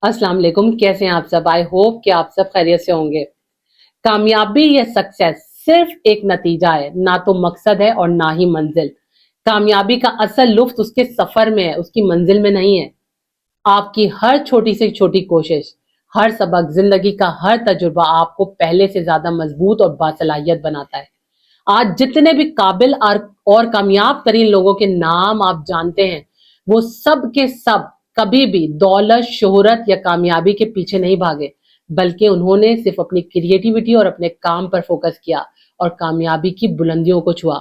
अस्सलाम वालेकुम। कैसे हैं आप सब? आई होप कि आप सब खैरियत से होंगे। कामयाबी या सक्सेस सिर्फ एक नतीजा है, ना तो मकसद है और ना ही मंजिल। कामयाबी का असल लुत्फ उसके सफर में है, उसकी मंजिल में नहीं है। आपकी हर छोटी से छोटी कोशिश, हर सबक, जिंदगी का हर तजुर्बा आपको पहले से ज्यादा मजबूत और बासलाहियत बनाता है। आज जितने भी काबिल और कामयाब तरीन लोगों के नाम आप जानते हैं, वो सब के सब कभी भी दौलत, शोहरत या कामयाबी के पीछे नहीं भागे, बल्कि उन्होंने सिर्फ अपनी क्रिएटिविटी और अपने काम पर फोकस किया और कामयाबी की बुलंदियों को छुआ।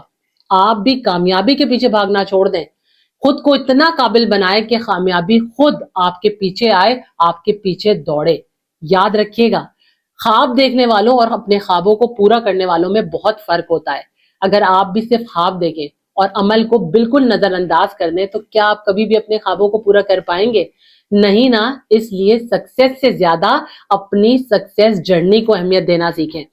आप भी कामयाबी के पीछे भागना छोड़ दें। खुद को इतना काबिल बनाए कि कामयाबी खुद आपके पीछे आए, आपके पीछे दौड़े। याद रखिएगा, ख्वाब देखने वालों और अपने ख्वाबों को पूरा करने वालों में बहुत फर्क होता है। अगर आप भी सिर्फ ख्वाब देखें और अमल को बिल्कुल नजरअंदाज कर दें, तो क्या आप कभी भी अपने ख्वाबों को पूरा कर पाएंगे? नहीं ना। इसलिए सक्सेस से ज्यादा अपनी सक्सेस जर्नी को अहमियत देना सीखें।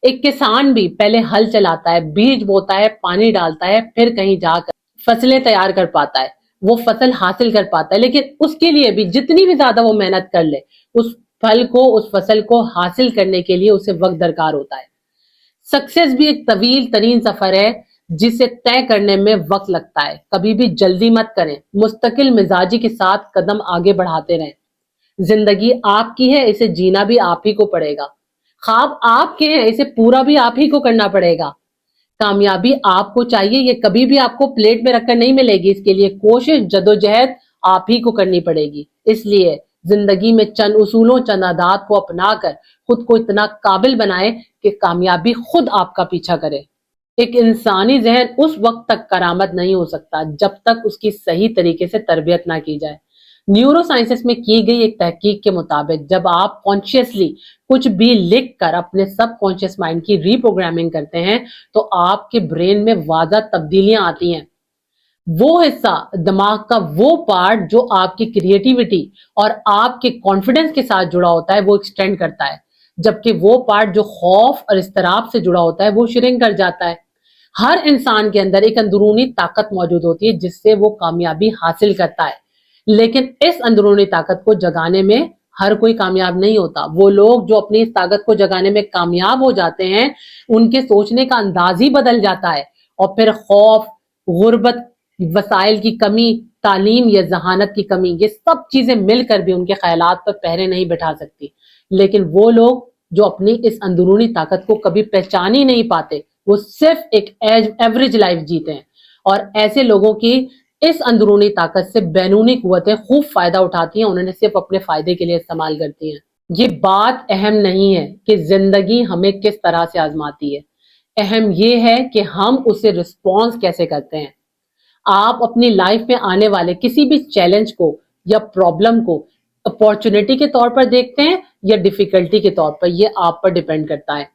एक किसान भी पहले हल चलाता है, बीज बोता है, पानी डालता है, फिर कहीं जाकर फसलें तैयार कर पाता है, वो फसल हासिल कर पाता है। लेकिन उसके लिए भी जितनी भी ज्यादा वो मेहनत कर ले, उस फल को, उस फसल को हासिल करने के लिए उसे वक्त दरकार होता है। सक्सेस भी एक तवील तरीन सफर है जिसे तय करने में वक्त लगता है। कभी भी जल्दी मत करें, मुस्तकिल मिजाजी के साथ कदम आगे बढ़ाते रहें। जिंदगी आपकी है, इसे जीना भी आप ही को पड़ेगा। ख्वाब आपके हैं, इसे पूरा भी आप ही को करना पड़ेगा। कामयाबी आपको चाहिए, ये कभी भी आपको प्लेट में रखकर नहीं मिलेगी। इसके लिए कोशिश, जदोजहद आप ही को करनी पड़ेगी। इसलिए जिंदगी में चंद उसूलों, चंद आदात को अपनाकर खुद को इतना काबिल बनाए कि कामयाबी खुद आपका पीछा करे। एक इंसानी जहन उस वक्त तक करामत नहीं हो सकता जब तक उसकी सही तरीके से तरबियत ना की जाए। न्यूरो साइंसेस में की गई एक तहकीक के मुताबिक जब आप कॉन्शियसली कुछ भी लिख कर अपने सब कॉन्शियस माइंड की रीप्रोग्रामिंग करते हैं, तो आपके ब्रेन में वाज़ा तब्दीलियां आती हैं। वो हिस्सा, दिमाग का वो पार्ट जो आपकी क्रिएटिविटी और आपके कॉन्फिडेंस के साथ जुड़ा होता है, वो एक्सटेंड करता है, जबकि वो पार्ट जो खौफ और इस्तराब से जुड़ा होता है, वो श्रिंक कर जाता है। हर इंसान के अंदर एक अंदरूनी ताकत मौजूद होती है जिससे वो कामयाबी हासिल करता है, लेकिन इस अंदरूनी ताकत को जगाने में हर कोई कामयाब नहीं होता। वो लोग जो अपनी इस ताकत को जगाने में कामयाब हो जाते हैं, उनके सोचने का अंदाज ही बदल जाता है और फिर खौफ, गुर्बत, वसाइल की कमी, तालीम या जहानत की कमी, ये सब चीजें मिलकर भी उनके ख्यालात पर पहरे नहीं बैठा सकती। लेकिन वो लोग जो अपनी इस अंदरूनी ताकत को कभी पहचान ही नहीं पाते, वो सिर्फ एक एवरेज लाइफ जीते हैं। और ऐसे लोगों की इस अंदरूनी ताकत से बैरूनी कुव्वतें खूब फायदा उठाती हैं, उन्हें सिर्फ अपने फायदे के लिए इस्तेमाल करती हैं। ये बात अहम नहीं है कि जिंदगी हमें किस तरह से आजमाती है, अहम ये है कि हम उसे रिस्पॉन्स कैसे करते हैं। आप अपनी लाइफ में आने वाले किसी भी चैलेंज को या प्रॉब्लम को अपॉर्चुनिटी के तौर पर देखते हैं या डिफिकल्टी के तौर पर, ये आप पर डिपेंड करता है।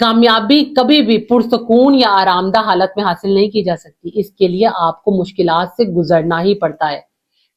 कामयाबी कभी भी पुरसकून या आरामदा हालत में हासिल नहीं की जा सकती, इसके लिए आपको मुश्किलात से गुजरना ही पड़ता है।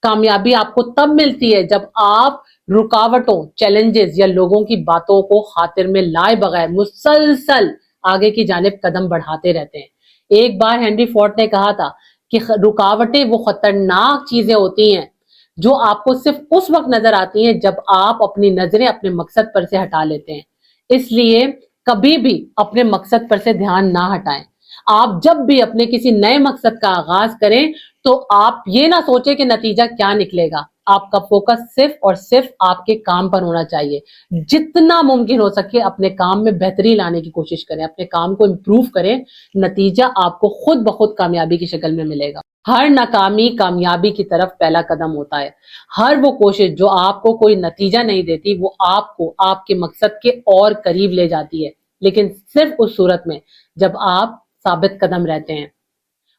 कामयाबी आपको तब मिलती है जब आप रुकावटों, चैलेंजेस या लोगों की बातों को खातिर में लाए बगैर मुसलसल आगे की जानिब कदम बढ़ाते रहते हैं। एक बार हेनरी फोर्ड ने कहा था कि रुकावटें वो खतरनाक चीजें होती हैं जो आपको सिर्फ उस वक्त नजर आती हैं जब आप अपनी नजरें अपने मकसद पर से हटा लेते हैं। इसलिए कभी भी अपने मकसद पर से ध्यान ना हटाएं। आप जब भी अपने किसी नए मकसद का आगाज करें, तो आप ये ना सोचें कि नतीजा क्या निकलेगा। आपका फोकस सिर्फ और सिर्फ आपके काम पर होना चाहिए। जितना मुमकिन हो सके अपने काम में बेहतरी लाने की कोशिश करें, अपने काम को इम्प्रूव करें। नतीजा आपको खुद ब खुद कामयाबी की शक्ल में मिलेगा। हर नाकामी कामयाबी की तरफ पहला कदम होता है। हर वो कोशिश जो आपको कोई नतीजा नहीं देती, वो आपको आपके मकसद के और करीब ले जाती है, लेकिन सिर्फ उस सूरत में जब आप साबित कदम रहते हैं।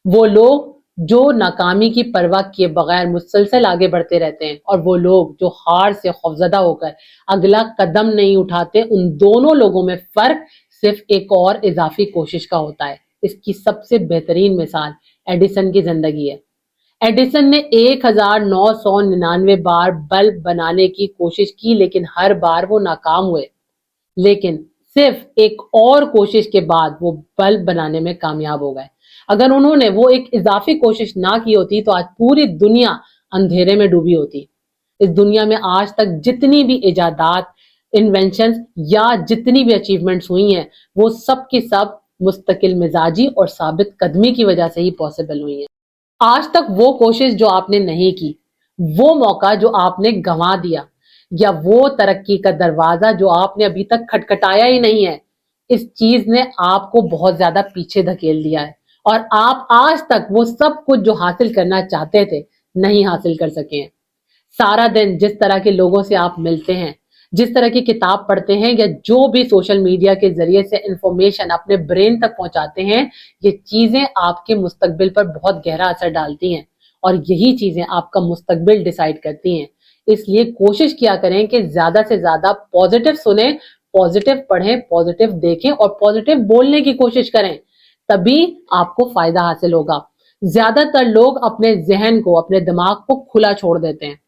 वो लोग जो नाकामी की परवाह किए बगैर मुसलसल आगे बढ़ते रहते हैं, और वो लोग जो हार से खौफजदा होकर अगला कदम नहीं उठाते, उन दोनों लोगों में फर्क सिर्फ एक और इजाफी कोशिश का होता है। इसकी सबसे बेहतरीन मिसाल एडिसन की जिंदगी है। एडिसन ने 1999 बार बल्ब बनाने की कोशिश की, लेकिन हर बार वो नाकाम हुए। लेकिन सिर्फ एक और कोशिश के बाद वो बल्ब बनाने में कामयाब हो गए। अगर उन्होंने वो एक इजाफी कोशिश ना की होती, तो आज पूरी दुनिया अंधेरे में डूबी होती। इस दुनिया में आज तक जितनी भी इजादात, इन्वेंशंस या जितनी भी अचीवमेंट्स हुई हैं, वो सब की सब मुस्तकिल मिजाजी और साबित कदमी की वजह से ही पॉसिबल हुई हैं। आज तक वो कोशिश जो आपने नहीं की, वो मौका जो आपने गंवा दिया, या वो तरक्की का दरवाजा जो आपने अभी तक खटखटाया ही नहीं है, इस चीज ने आपको बहुत ज्यादा पीछे धकेल दिया है और आप आज तक वो सब कुछ जो हासिल करना चाहते थे नहीं हासिल कर सके हैं। सारा दिन जिस तरह के लोगों से आप मिलते हैं, जिस तरह की किताब पढ़ते हैं या जो भी सोशल मीडिया के जरिए से इंफॉर्मेशन अपने ब्रेन तक पहुंचाते हैं, ये चीजें आपके मुस्तकबिल पर बहुत गहरा असर डालती हैं और यही चीजें आपका मुस्तकबिल डिसाइड करती हैं। इसलिए कोशिश किया करें कि ज्यादा से ज्यादा पॉजिटिव सुने, पॉजिटिव पढ़ें, पॉजिटिव देखें और पॉजिटिव बोलने की कोशिश करें, तभी आपको फायदा हासिल होगा। ज्यादातर लोग अपने जहन को, अपने दिमाग को खुला छोड़ देते हैं।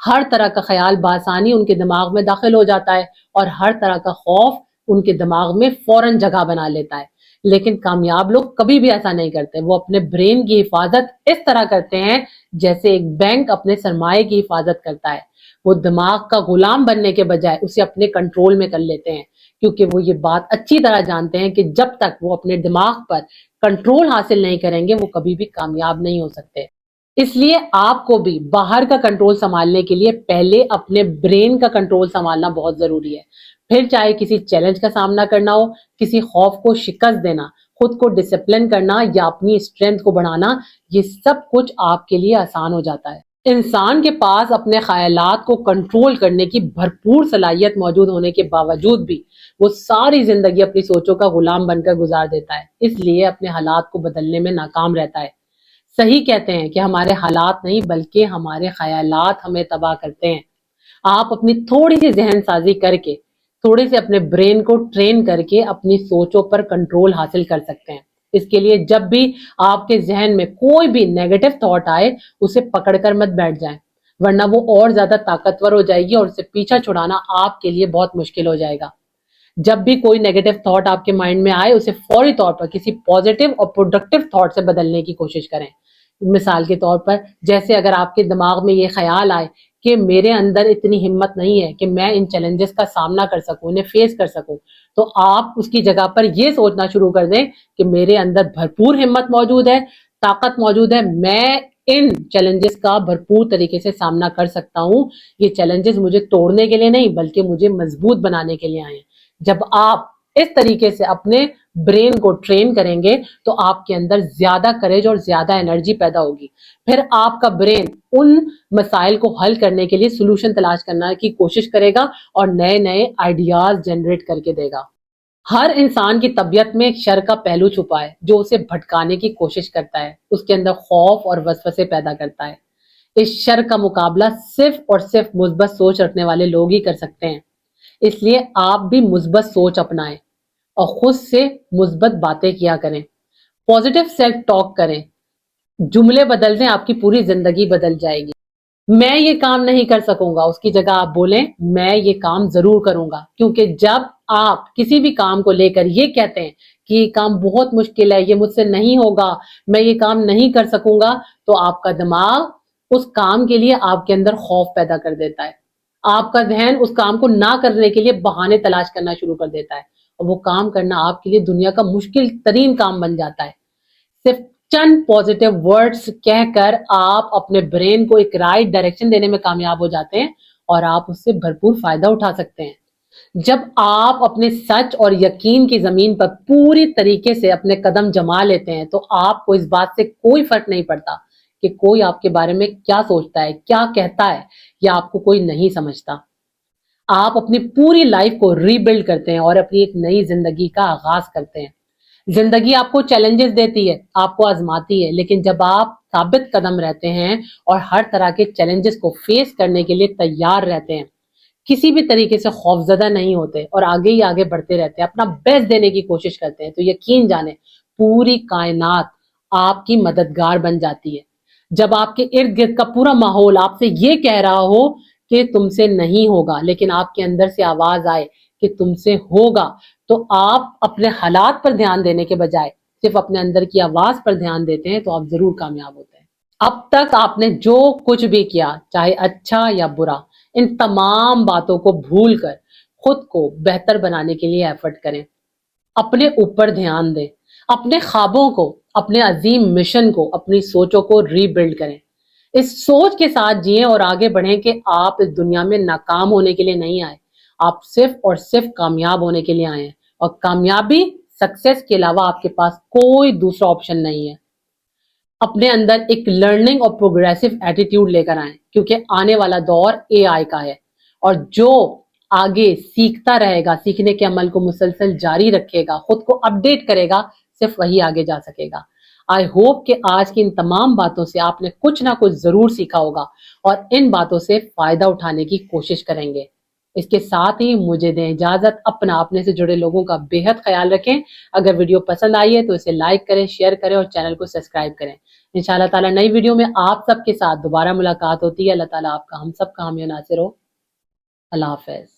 हर तरह का ख्याल बासानी उनके दिमाग में दाखिल हो जाता है और हर तरह का खौफ उनके दिमाग में फौरन जगह बना लेता है। लेकिन कामयाब लोग कभी भी ऐसा नहीं करते। वो अपने ब्रेन की हिफाजत इस तरह करते हैं जैसे एक बैंक अपने सरमाए की हिफाजत करता है। वो दिमाग का गुलाम बनने के बजाय उसे अपने कंट्रोल में कर लेते हैं, क्योंकि वो ये बात अच्छी तरह जानते हैं कि जब तक वो अपने दिमाग पर कंट्रोल हासिल नहीं करेंगे, वो कभी भी कामयाब नहीं हो सकते। इसलिए आपको भी बाहर का कंट्रोल संभालने के लिए पहले अपने ब्रेन का कंट्रोल संभालना बहुत जरूरी है। फिर चाहे किसी चैलेंज का सामना करना हो, किसी खौफ को शिकस्त देना, खुद को डिसिप्लिन करना या अपनी स्ट्रेंथ को बढ़ाना, ये सब कुछ आपके लिए आसान हो जाता है। इंसान के पास अपने ख्यालात को कंट्रोल करने की भरपूर सलाहियत मौजूद होने के बावजूद भी वो सारी जिंदगी अपनी सोचों का गुलाम बनकर गुजार देता है, इसलिए अपने हालात को बदलने में नाकाम रहता है। सही कहते हैं कि हमारे हालात नहीं बल्कि हमारे ख्यालात हमें तबाह करते हैं। आप अपनी थोड़ी सी जहन साजी करके, थोड़े से अपने ब्रेन को ट्रेन करके अपनी सोचों पर कंट्रोल हासिल कर सकते हैं। इसके लिए जब भी आपके जहन में कोई भी नेगेटिव थॉट आए, उसे पकड़कर मत बैठ जाएं, वरना वो और ज्यादा ताकतवर हो जाएगी और उससे पीछा छुड़ाना आपके लिए बहुत मुश्किल हो जाएगा। जब भी कोई नेगेटिव थॉट आपके माइंड में आए, उसे फौरी तौर पर किसी पॉजिटिव और प्रोडक्टिव थॉट से बदलने की कोशिश करें। मिसाल के तौर पर, जैसे अगर आपके दिमाग में ये ख्याल आए कि मेरे अंदर इतनी हिम्मत नहीं है कि मैं इन चैलेंजेस का सामना कर सकूं, इन्हें फेस कर सकूं, तो आप उसकी जगह पर ये सोचना शुरू कर दें कि मेरे अंदर भरपूर हिम्मत मौजूद है, ताकत मौजूद है, मैं इन चैलेंजेस का भरपूर तरीके से सामना कर सकता हूं। ये चैलेंजेस मुझे तोड़ने के लिए नहीं बल्कि मुझे मजबूत बनाने के लिए आए हैं। जब आप इस तरीके से अपने ब्रेन को ट्रेन करेंगे तो आपके अंदर ज्यादा करेज और ज्यादा एनर्जी पैदा होगी। फिर आपका ब्रेन उन मसाइल को हल करने के लिए सोल्यूशन तलाश करने की कोशिश करेगा और नए नए आइडियाज जनरेट करके देगा। हर इंसान की तबीयत में एक शर का पहलू छुपा है जो उसे भटकाने की कोशिश करता है, उसके अंदर खौफ और वसवसे पैदा करता है। इस शर का मुकाबला सिर्फ और सिर्फ मुस्बत सोच रखने वाले लोग ही कर सकते हैं। इसलिए आप भी मुस्बत सोच अपनाएं और खुद से मुस्बत बातें किया करें, पॉजिटिव सेल्फ टॉक करें। जुमले बदल दें, आपकी पूरी जिंदगी बदल जाएगी। मैं ये काम नहीं कर सकूंगा, उसकी जगह आप बोलें मैं ये काम जरूर करूंगा। क्योंकि जब आप किसी भी काम को लेकर ये कहते हैं कि ये काम बहुत मुश्किल है, ये मुझसे नहीं होगा, मैं ये काम नहीं कर सकूंगा, तो आपका दिमाग उस काम के लिए आपके अंदर खौफ पैदा कर देता है। आपका जहन उस काम को ना करने के लिए बहाने तलाश करना शुरू कर देता है और वो काम करना आपके लिए दुनिया का मुश्किल तरीन काम बन जाता है। सिर्फ चंद पॉजिटिव वर्ड्स कहकर आप अपने ब्रेन को एक राइट डायरेक्शन देने में कामयाब हो जाते हैं और आप उससे भरपूर फायदा उठा सकते हैं। जब आप अपने सच और यकीन की जमीन पर पूरी तरीके से अपने कदम जमा लेते हैं तो आपको इस बात से कोई फर्क नहीं पड़ता कि कोई आपके बारे में क्या सोचता है, क्या कहता है, या आपको कोई नहीं समझता। आप अपनी पूरी लाइफ को रीबिल्ड करते हैं और अपनी एक नई जिंदगी का आगाज करते हैं। जिंदगी आपको चैलेंजेस देती है, आपको आजमाती है, लेकिन जब आप साबित कदम रहते हैं और हर तरह के चैलेंजेस को फेस करने के लिए तैयार रहते हैं, किसी भी तरीके से खौफजदा नहीं होते और आगे ही आगे बढ़ते रहते हैं, अपना बेस्ट देने की कोशिश करते हैं, तो यकीन जाने पूरी कायनात आपकी मददगार बन जाती है। जब आपके इर्द गिर्द का पूरा माहौल आपसे ये कह रहा हो कि तुमसे नहीं होगा, लेकिन आपके अंदर से आवाज आए कि तुमसे होगा, तो आप अपने हालात पर ध्यान देने के बजाय सिर्फ अपने अंदर की आवाज पर ध्यान देते हैं तो आप जरूर कामयाब होते हैं। अब तक आपने जो कुछ भी किया, चाहे अच्छा या बुरा, इन तमाम बातों को भूलकर खुद को बेहतर बनाने के लिए एफर्ट करें। अपने ऊपर ध्यान दें, अपने ख्वाबों को, अपने अजीम मिशन को, अपनी सोचों को रीबिल्ड करें। इस सोच के साथ जिएं और आगे बढ़ें कि आप इस दुनिया में नाकाम होने के लिए नहीं आए, आप सिर्फ और सिर्फ कामयाब होने के लिए आए हैं। और कामयाबी, सक्सेस के अलावा आपके पास कोई दूसरा ऑप्शन नहीं है। अपने अंदर एक लर्निंग और प्रोग्रेसिव एटीट्यूड लेकर आए, क्योंकि आने वाला दौर एआई का है, और जो आगे सीखता रहेगा, सीखने के अमल को मुसलसल जारी रखेगा, खुद को अपडेट करेगा, सिर्फ वही आगे जा सकेगा। आई होप कि आज की इन तमाम बातों से आपने कुछ ना कुछ जरूर सीखा होगा और इन बातों से फायदा उठाने की कोशिश करेंगे। इसके साथ ही मुझे दें इजाजत। अपना, अपने से जुड़े लोगों का बेहद ख्याल रखें। अगर वीडियो पसंद आई है तो इसे लाइक करें, शेयर करें और चैनल को सब्सक्राइब करें। इंशाअल्लाह ताला नई वीडियो में आप सबके साथ दोबारा मुलाकात होती है। अल्लाह ताला आपका, हम सब का हामी नासिर हो। अल्लाह हाफिज।